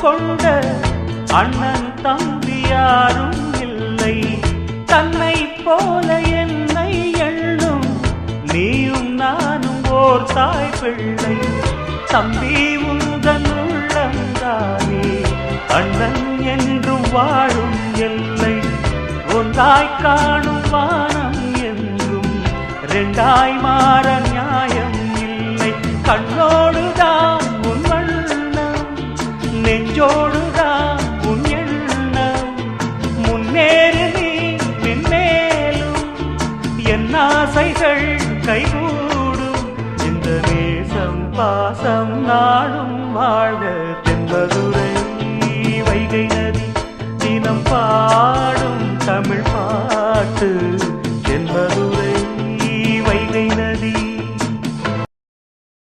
கொண்ட அண்ணன் தம்பி யாரும் இல்லை. தன்னை போல என்னை எண்ணும் நீயும் நானும் ஓர் தாய் பிள்ளை. தம்பி உந்தன் உள்ளந்தானே அண்ணன் என்றும் வாழும் எல்லை. ஒன்றாய் காணும் வானம் என்றும் ரெண்டாய் மாற நியாயம் இல்லை. கண்ணோடுதான் உன் வண்ணம், நெஞ்சோடுதான் உன் எண்ணம். முன்னேறு நீ மென்மேலும், என் ஆசைகள் கைகூடும். இந்த நேசம் பாசம் நாடும் வாழ்க. தென்பதுரை வைகை நதி தினம் பாடும் தமிழ் பாட்டு என்பது